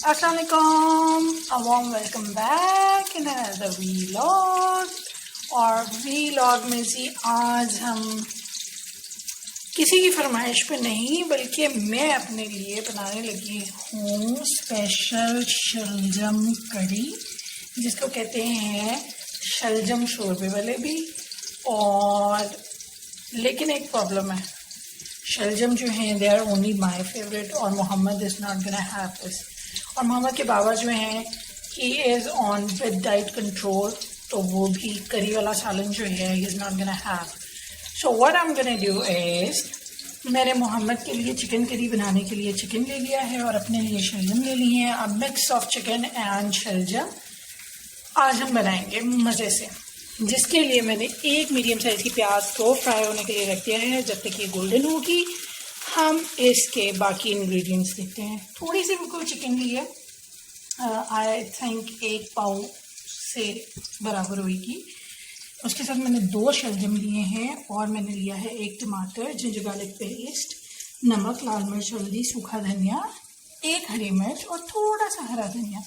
अस्सलामुअलैकुम, warm welcome back in another vlog. और vlog में जी आज हम किसी की फरमाइश पे नहीं बल्कि मैं अपने लिए बनाने लगी हूँ स्पेशल शलजम कढ़ी, जिसको कहते हैं शलजम शोरबे वाले भी। और लेकिन एक प्रॉब्लम है, शलजम जो हैं they are only my favourite और Mohammed is not gonna have this. और मोहम्मद के बाबा जो हैं he is on with diet control, तो वो भी करी वाला सालन जो है he is not gonna have. So what I am gonna do is, मैंने मोहम्मद के लिए चिकन करी बनाने के लिए चिकन ले लिया है और अपने लिए शलजम ले लिए हैं। अब मिक्स ऑफ चिकन एंड शलजम आज हम बनाएंगे मज़े से, जिसके लिए मैंने एक मीडियम साइज़ की प्याज को फ्राई होने के लिए रख दिया है। जब तक ये गोल्डन होगी हम इसके बाकी इंग्रेडिएंट्स देखते हैं। थोड़ी सी बिल्कुल चिकन ली है, आई थिंक 1 पाव से बराबर होगी। उसके साथ मैंने 2 शलजम लिए हैं और मैंने लिया है 1 टमाटर, जिंजर गार्लिक पेस्ट, नमक, लाल मिर्च, हल्दी, सूखा धनिया, 1 हरी मिर्च और थोड़ा सा हरा धनिया।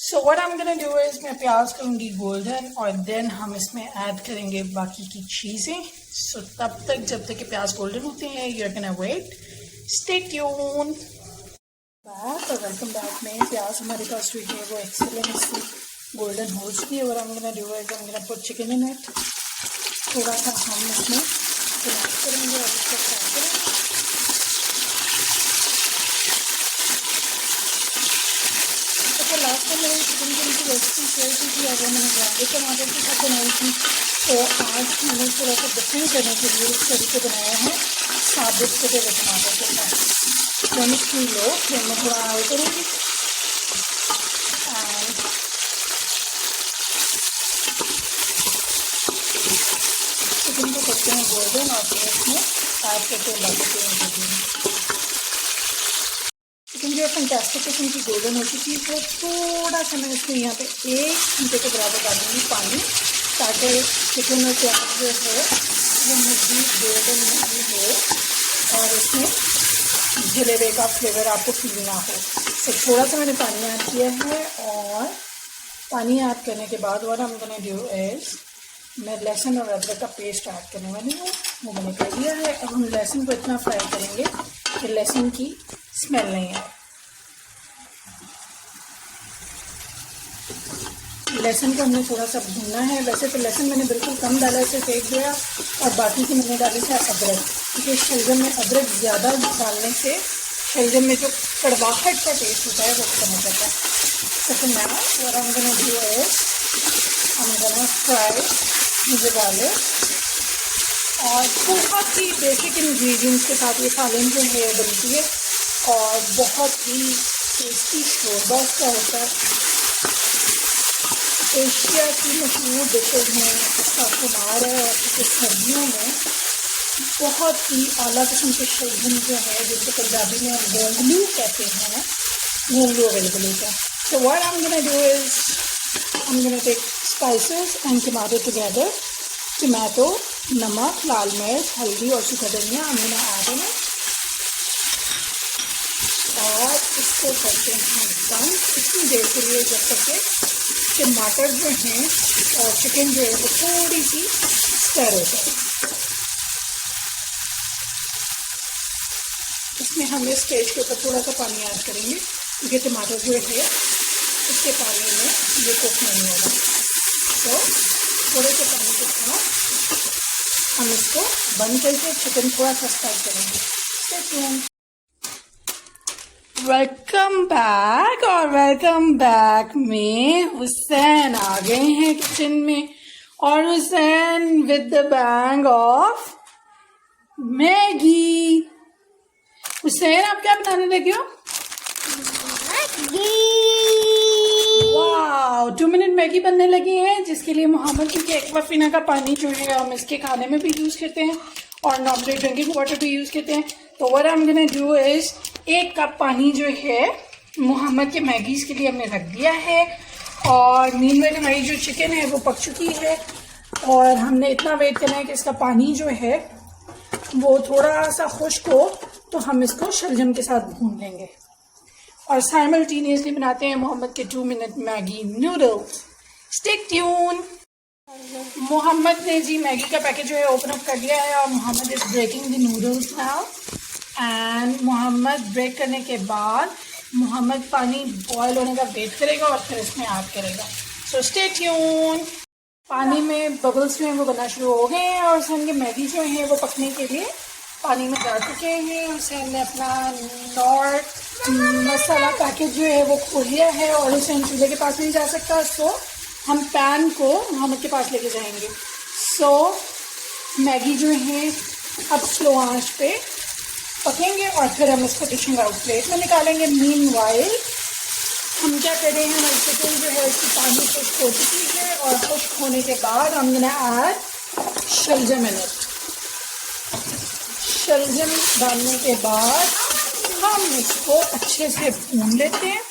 सो what I am gonna do is, मैं प्याज करूँगी गोल्डन और देन हम इसमें ऐड करेंगे बाकी की चीज़ें। सो तब तक जब तक कि प्याज गोल्डन होते हैं you are gonna wait, stay tune. Back और वेलकम बैक में प्याज हमारे पास जो है वो एक्सीलेंटली गोल्डन हो चुकी है। और आई am gonna do is, I am gonna put chicken in it. थोड़ा सा हम इसमें मिक्स करेंगे और इसको फ्राई करेंगे। लास्ट टाइम मैंने चिकन करी की रेसिपी शेयर की थी, अगर मैंने गाजर टमाटर के साथ बनाई थी, तो आज मैंने थोड़ा सा डिफरेंट करने के लिए इस करी को बनाया है साबुत कटे हुए टमाटर के साथ। तो हम इसकी लो फिर मैं थोड़ा आगे करूँगी एंड चिकन को करते हैं गोल्डन और फिर इसमें ऐड करते हैं बाकी के इंग्रेडिएंट्स। चिकन जो है फैंटास्टिक किस्म की गोल्डन हो चुकी है। थोड़ा सा मैं इसमें यहाँ पे 1 घंटे के बराबर डालूंगी पानी, ताकि चिकन और प्याज जो है वो मज़ीद गोल्डन नहीं हो और इसमें जलेबे का फ्लेवर आपको फील ना हो। तो थोड़ा सा मैंने पानी ऐड किया है और पानी ऐड करने के बाद और हम गोना डू इज़, मैं लहसुन और अदरक का पेस्ट ऐड करने वाली हूँ, वो मैंने कर दिया है। अब हम लहसुन को इतना फ्राई करेंगे कि लहसुन की स्मेल नहीं है। लहसुन को हमने थोड़ा सा भूनना है। वैसे तो लहसुन मैंने बिल्कुल कम डाला, इसे फेंक दिया और बाकी की मैंने डाली था अदरक, क्योंकि शलजम में अदरक ज़्यादा डालने से शलजम में जो कड़वाहट का टेस्ट होता है वो कम हो जाता है। तो फिर मैं और हम गोना डू इज़, हम गोना फ्राई जिंजर गार्लिक और बहुत ही बेसिक इंग्रेडिएंट्स के साथ ये सालन जो है बनती है और बहुत ही टेस्टी शोरबा उसका होता है। एशिया की मशहूर डिशेज में इसका शुमार है और इसे सर्दियों में बहुत ही आला किस्म के शलजम जो है, जिसको पंजाबी में हम गोंगलू कहते हैं, गोंगलू अवेलेबल होता है। So what I am gonna do is, I am gonna take spices and tomato together, tomato, नमक, लाल मिर्च, हल्दी और सूखा धनिया हम गोना ऐड इन और इसको करते हैं बंद इतनी देर के लिए जब तक के टमाटर जो हैं और चिकन जो है वो थोड़ी सी स्टर हो जाए। इसमें हम इस स्टेज के ऊपर थोड़ा सा पानी ऐड करेंगे, क्योंकि टमाटर जो है इसके पानी में ये कुक नहीं होगा। तो थोड़े से पानी के साथ हम इसको बंद करके चिकन थोड़ा सा स्टर करेंगे। वेलकम बैक और वेलकम बैक में हुसैन आ गए हैं किचन में, और Hussain with the bang of Maggi. Hussain आप क्या बनाने लगे हो? वाह, 2 मिनट मैगी बनने लगी है, जिसके लिए मोहम्मद की एक्वाफिना का पानी जो है हम इसके खाने में भी यूज़ करते हैं और नॉर्मली ड्रिंकिंग वाटर भी यूज़ करते हैं। तो what I am gonna do is, 1 cup पानी जो है मोहम्मद के मैगीज़ के लिए हमने रख दिया है और मीनवाइल हमारी जो चिकन है वो पक चुकी है और हमने इतना वेट करना है कि इसका पानी जो है वो थोड़ा सा खुश्क हो, तो हम इसको शलजम के साथ भून लेंगे। और साइमल्टेनियसली बनाते हैं मोहम्मद के 2 minute Maggi noodles. Stay tune. Mohammad ने जी मैगी का पैकेट जो है ओपन अप कर लिया है और Mohammad is breaking the noodles now. And Mohammad break करने के बाद मोहम्मद पानी बॉयल होने का वेट करेगा और फिर इसमें ऐड करेगा। सो स्टे ट्यून। पानी में बबल्स जो हैं वो बनना शुरू हो गए हैं और हुसैन के मैगी जो है वो पकने के लिए पानी में डाल चुके हैं। हुसैन ने अपना नॉर्थ मसाला पैकेट जो है वो खोल लिया है और हुसैन चूल्हे के पास नहीं जा सकता, सो हम पैन को मोहम्मद के पास लेके जाएंगे। सो मैगी जो है अब स्लो आंच पे पकेंगे और फिर हम इसको डिशिंग आउट प्लेट में निकालेंगे। मीनवाइल हम क्या कर रहे हैं, हमारी चिकन जो है उसकी पानी खुश्क हो चुकी है और खुश्क होने के बाद हम गोना ऐड शलजम इन इट। शलजम डालने के बाद हम इसको अच्छे से भून लेते हैं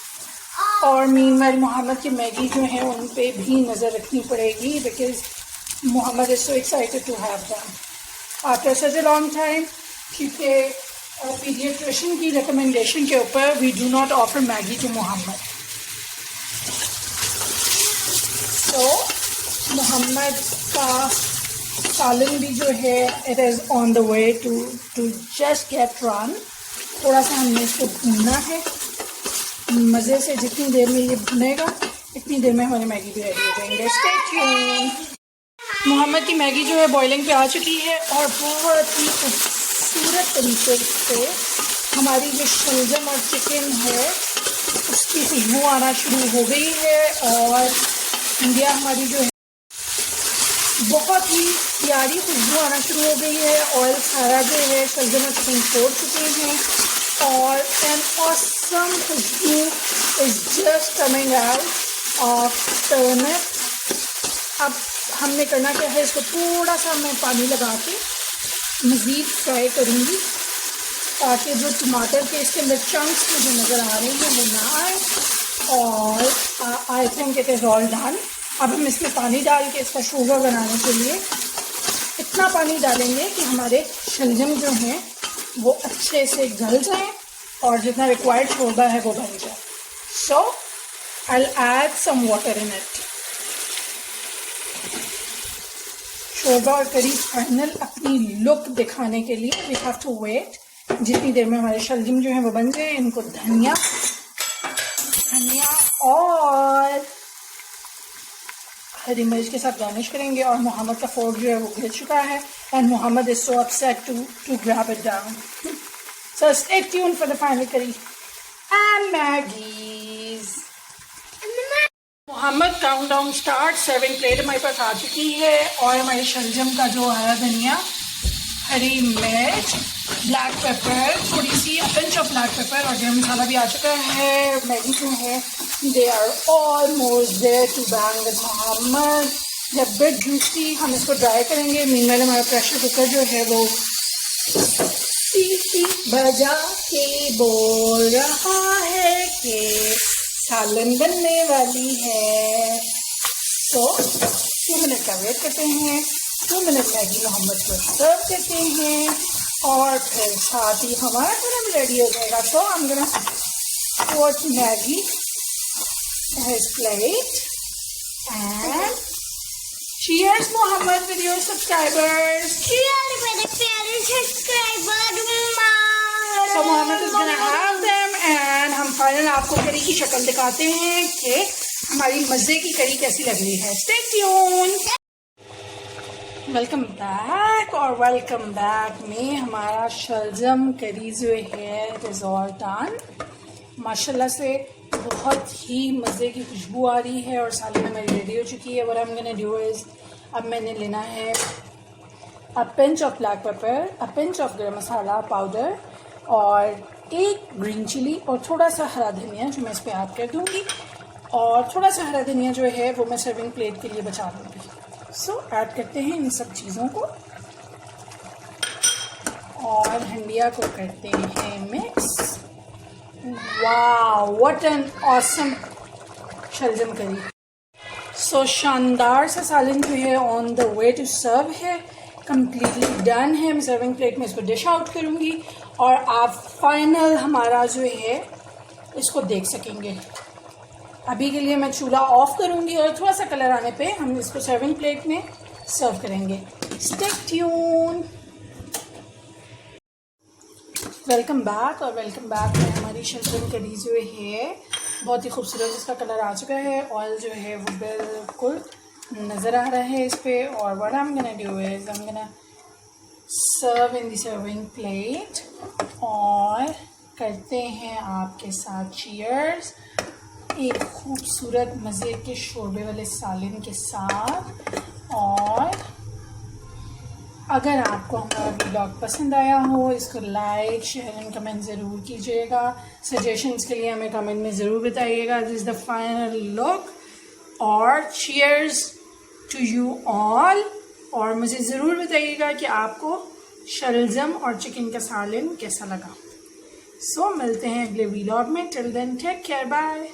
और मीनवाइल मोहम्मद की मैगी जो है उन पे भी नज़र रखनी पड़ेगी because Mohammad is so excited to have them after such a long time. क्योंकि पीडियाट्रिशियन की रिकमेंडेशन के ऊपर we do not offer Maggi to Mohammad. तो मोहम्मद का सालन भी जो है it is on the way to just get run. थोड़ा सा हमने इसको भूनना है मज़े से। जितनी देर में ये भुनेगा इतनी देर में हमारी मैगी भी रेडी हो जाएंगे। Stay tune. मोहम्मद की मैगी जो है बॉइलिंग पे आ चुकी है और बहुत ही खूबसूरत तरीके से हमारी जो शलजम और चिकन है उसकी खुशबू आना शुरू हो गई है और इंडिया हमारी जो है बहुत ही प्यारी खुशबू आना शुरू हो गई है। ऑयल सारा जो है शलजम और चिकन छोड़ चुके हैं और एन ऑसम खुशबू is just coming out of turnip. अब हमने करना क्या है, इसको थोड़ा सा मैं पानी लगा के मज़ीद फ्राई करूँगी ताकि जो टमाटर के इसके अंदर चंक्स मुझे नज़र आ रहे हैं वो ना आए। और I think it is all done. अब हम इसमें पानी डाल के इसका शोरबा बनाने के लिए इतना पानी डालेंगे कि हमारे शलजम जो हैं वो अच्छे से गल जाएं और जितना रिक्वायर्ड शोरबा है वो बन जाए। So I will add some water in it. शोरबा और करी फाइनल अपनी लुक दिखाने के लिए वी हैव टू वेट। जितनी देर में हमारे शलजम जो है वो बन जाए, इनको धनिया और हरी मिर्च के साथ गार्निश करेंगे। और मोहम्मद का फोर्क जो है वो गिर चुका है and Mohammed is so upset to grab it down. So stay tune for the final curry and Maggis. Mohammed countdown start. Serving plate हमारे पास आ चुकी है और हमारे शलजम का जो हरा धनिया, हरी मिर्च, ब्लैक पेपर, थोड़ी सी पिंच ऑफ ब्लैक पेपर और गरम मसाला भी आ चुका है। मैगी जो है they are almost there to bang with Mohammad. जब बिट जूसी हम इसको ड्राई करेंगे। मीनवाइल हमारा प्रेशर कुकर जो है वो सीटी बजा के बोल रहा है कि सालन बनने वाली है। तो 2 मिनट का वेट करते हैं। 2 मिनट मैगी मोहम्मद को सर्व करते हैं और फिर साथ ही हमारा खाना रेडी हो जाएगा। सो हम gonna put Maggi his plate and cheers Mohammed with your subscribers. Cheers with the subscribers. So Mohammed is gonna have them and हम फाइनल आपको करी की शक्ल दिखाते हैं कि हमारी मज़े की करी कैसी लग रही है। Stay tuned. वेलकम बैक और वेलकम बैक में हमारा शलजम करी जो है इट इज़ ऑल डन। माशाल्लाह से बहुत ही मज़े की खुशबू आ रही है और सालन हमारी रेडी हो चुकी है। What I am gonna do is अब मैंने लेना है a pinch of black pepper, a pinch of गरम मसाला पाउडर और एक ग्रीन चिली और थोड़ा सा हरा धनिया जो मैं इस पर ऐड कर दूँगी और थोड़ा सा हरा धनिया जो है वो मैं सर्विंग प्लेट के लिए बचा दूँगी। सो ऐड करते हैं इन सब चीज़ों को और हंडिया को करते हैं mix. Wow what an awesome शलजम करी। सो शानदार सा सालन जो है on the way to serve है, कम्प्लीटली डन है। मैं सर्विंग प्लेट में इसको डिश आउट करूँगी और आप फाइनल हमारा जो है इसको देख सकेंगे। अभी के लिए मैं चूल्हा ऑफ करूँगी और थोड़ा सा कलर आने पे हम इसको सर्विंग प्लेट में सर्व करेंगे। Stay tune. वेलकम बैक है हमारी शलजम करी जो है बहुत ही खूबसूरत, इसका कलर आ चुका है। ऑयल जो है वो बिल्कुल नज़र आ रहा है इस पे। और what I am gonna do is I am gonna serve in the serving plate और करते हैं आपके साथ चीयर्स एक खूबसूरत मज़े के शोरबे वाले सालन के साथ। और अगर आपको हमारा व्लॉग पसंद आया हो, इसको लाइक शेयर एंड कमेंट ज़रूर कीजिएगा। सजेशंस के लिए हमें कमेंट में ज़रूर बताइएगा। This is the final look और चीयर्स टू यू ऑल। और मुझे ज़रूर बताइएगा कि आपको शलजम और चिकन का सालन कैसा लगा। सो मिलते हैं अगले व्लॉग में। Till then take care, bye.